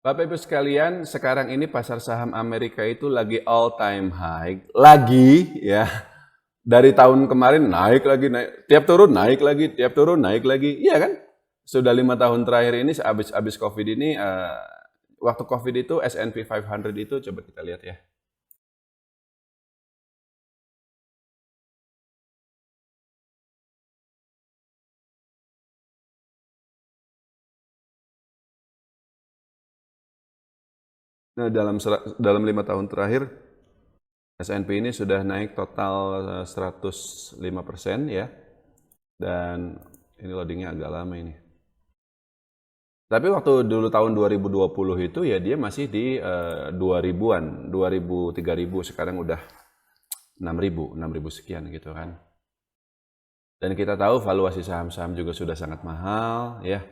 Bapak Ibu sekalian, sekarang ini pasar saham Amerika itu lagi all time high. Lagi ya. Dari tahun kemarin naik lagi, naik. Tiap turun naik lagi, tiap turun naik lagi. Iya kan? Sudah 5 tahun terakhir ini, habis COVID ini, waktu COVID itu S&P 500 itu, coba kita lihat ya. Nah, dalam 5 tahun terakhir, S&P ini sudah naik total 105% ya. Dan ini loadingnya agak lama ini. Tapi waktu dulu tahun 2020 itu ya dia masih di 2000-an, 2000, 3000, sekarang udah 6.000 sekian gitu kan. Dan kita tahu valuasi saham-saham juga sudah sangat mahal ya.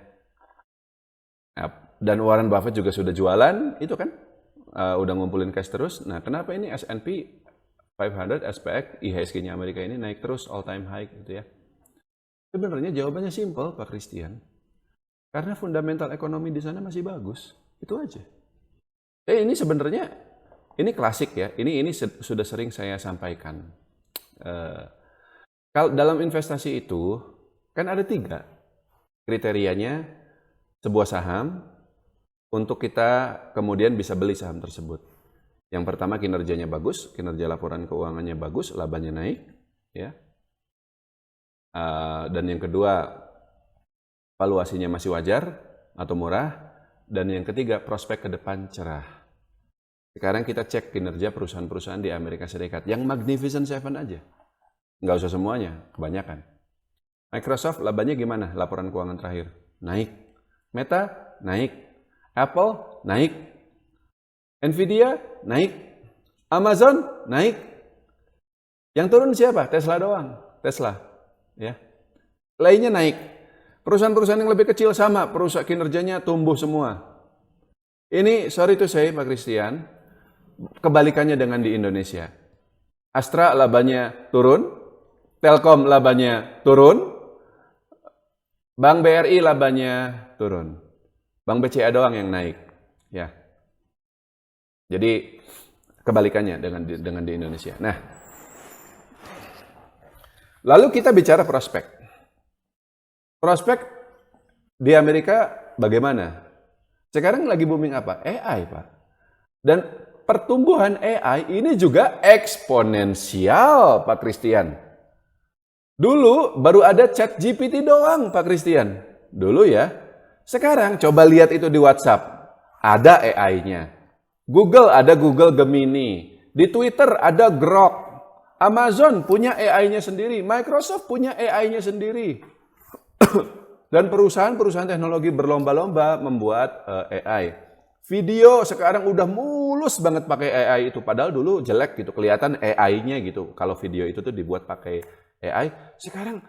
Dan Warren Buffett juga sudah jualan, itu kan. Udah ngumpulin cash terus. Nah, kenapa ini S&P 500 SPX IHSG-nya Amerika ini naik terus all time high gitu ya? Sebenarnya jawabannya simpel, Pak Christian. Karena fundamental ekonomi di sana masih bagus. Itu aja. Ini sebenarnya ini klasik ya. Ini sudah sering saya sampaikan. Kalau dalam investasi itu kan ada 3 kriterianya sebuah saham untuk kita kemudian bisa beli saham tersebut. Yang pertama kinerjanya bagus, kinerja laporan keuangannya bagus, labanya naik, ya. Dan yang kedua valuasinya masih wajar atau murah, dan yang ketiga prospek ke depan cerah. Sekarang kita cek kinerja perusahaan-perusahaan di Amerika Serikat, yang Magnificent Seven aja, nggak usah semuanya, kebanyakan. Microsoft labanya gimana? Laporan keuangan terakhir naik, Meta naik. Apple naik, Nvidia naik, Amazon naik. Yang turun siapa? Tesla doang. Tesla, ya. Lainnya naik. Perusahaan-perusahaan yang lebih kecil sama, perusahaan kinerjanya tumbuh semua. Ini sorry to say, Pak Christian, kebalikannya dengan di Indonesia. Astra labanya turun, Telkom labanya turun, Bank BRI labanya turun. Bank BCA doang yang naik, ya. Jadi kebalikannya dengan di Indonesia. Nah, lalu kita bicara prospek. Prospek di Amerika bagaimana? Sekarang lagi booming apa? AI, Pak. Dan pertumbuhan AI ini juga eksponensial, Pak Christian. Dulu baru ada ChatGPT doang, Pak Christian. Dulu ya. Sekarang coba lihat itu di WhatsApp, ada AI-nya. Google ada Google Gemini. Di Twitter ada Grok. Amazon punya AI-nya sendiri. Microsoft punya AI-nya sendiri. Dan perusahaan-perusahaan teknologi berlomba-lomba membuat AI. Video sekarang udah mulus banget pakai AI itu. Padahal dulu jelek gitu, kelihatan AI-nya gitu. Kalau video itu tuh dibuat pakai AI. Sekarang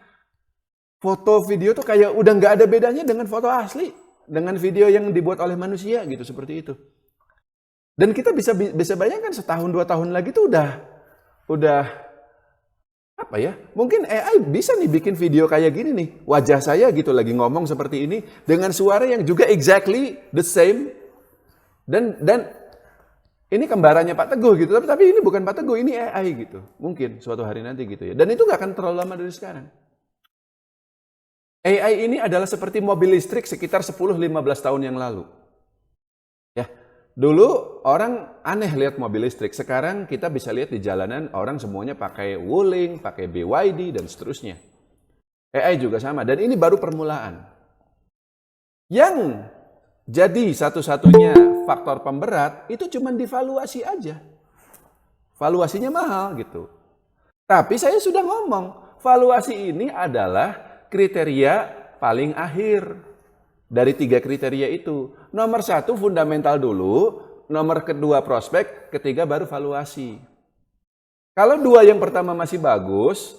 foto video tuh kayak udah nggak ada bedanya dengan foto asli, dengan video yang dibuat oleh manusia gitu, seperti itu. Dan kita bisa bayangkan setahun 2 tahun lagi tuh udah apa ya? Mungkin AI bisa nih bikin video kayak gini nih, wajah saya gitu lagi ngomong seperti ini dengan suara yang juga exactly the same. Dan ini kembarannya Pak Teguh gitu, tapi ini bukan Pak Teguh, ini AI gitu. Mungkin suatu hari nanti gitu ya. Dan itu nggak akan terlalu lama dari sekarang. AI ini adalah seperti mobil listrik sekitar 10-15 tahun yang lalu. Ya, dulu orang aneh lihat mobil listrik. Sekarang kita bisa lihat di jalanan orang semuanya pakai Wuling, pakai BYD dan seterusnya. AI juga sama dan ini baru permulaan. Yang jadi satu-satunya faktor pemberat itu cuma divaluasi aja. Valuasinya mahal gitu. Tapi saya sudah ngomong, valuasi ini adalah kriteria paling akhir dari 3 kriteria itu. Nomor 1 fundamental dulu, nomor kedua prospek, ketiga baru valuasi. Kalau 2 yang pertama masih bagus,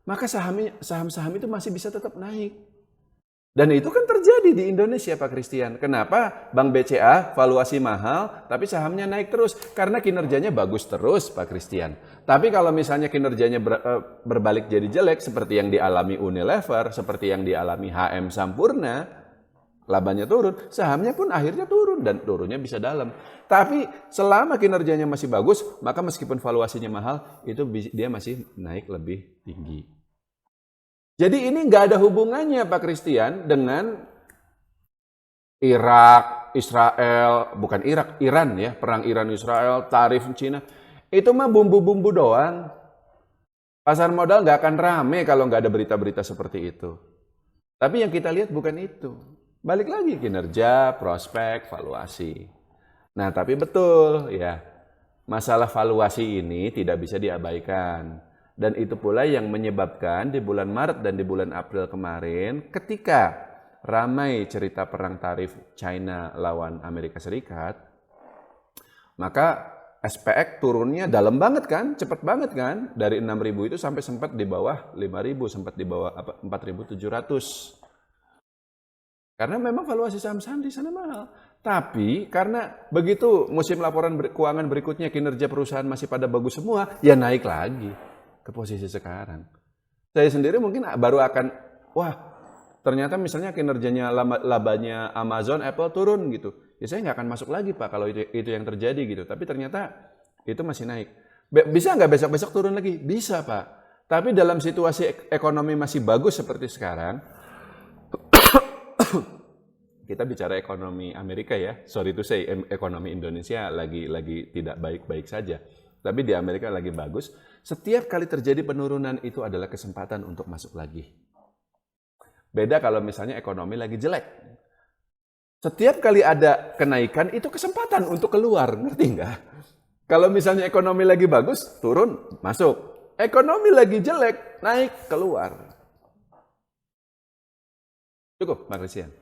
maka saham-saham itu masih bisa tetap naik. Dan itu kan terjadi di Indonesia, Pak Christian. Kenapa Bank BCA valuasi mahal, tapi sahamnya naik terus? Karena kinerjanya bagus terus, Pak Christian. Tapi kalau misalnya kinerjanya berbalik jadi jelek, seperti yang dialami Unilever, seperti yang dialami HM Sampurna, labanya turun, sahamnya pun akhirnya turun dan turunnya bisa dalam. Tapi selama kinerjanya masih bagus, maka meskipun valuasinya mahal, itu dia masih naik lebih tinggi. Jadi ini nggak ada hubungannya Pak Christian dengan Irak, Israel, bukan Irak, Iran ya, perang Iran-Israel, tarif Cina. Itu mah bumbu-bumbu doang. Pasar modal nggak akan rame kalau nggak ada berita-berita seperti itu. Tapi yang kita lihat bukan itu. Balik lagi kinerja, prospek, valuasi. Nah, tapi betul ya, masalah valuasi ini tidak bisa diabaikan. Dan itu pula yang menyebabkan di bulan Maret dan di bulan April kemarin ketika ramai cerita perang tarif China lawan Amerika Serikat, maka SPX turunnya dalam banget kan, cepat banget kan, dari 6.000 itu sampai sempat di bawah 5.000, sempat di bawah 4.700. Karena memang valuasi saham-saham di sana mahal. Tapi karena begitu musim laporan keuangan berikutnya kinerja perusahaan masih pada bagus semua, ya naik lagi ke posisi sekarang. Saya sendiri mungkin baru akan, wah ternyata misalnya kinerjanya labanya Amazon, Apple turun gitu. Ya saya nggak akan masuk lagi Pak kalau itu yang terjadi gitu. Tapi ternyata itu masih naik. Bisa nggak besok-besok turun lagi? Bisa Pak. Tapi dalam situasi ekonomi masih bagus seperti sekarang, kita bicara ekonomi Amerika ya, sorry to say, ekonomi Indonesia lagi tidak baik-baik saja. Tapi di Amerika lagi bagus. Setiap kali terjadi penurunan itu adalah kesempatan untuk masuk lagi. Beda kalau misalnya ekonomi lagi jelek. Setiap kali ada kenaikan itu kesempatan untuk keluar, ngerti nggak? Kalau misalnya ekonomi lagi bagus, turun, masuk. Ekonomi lagi jelek, naik, keluar. Cukup, Pak Christian.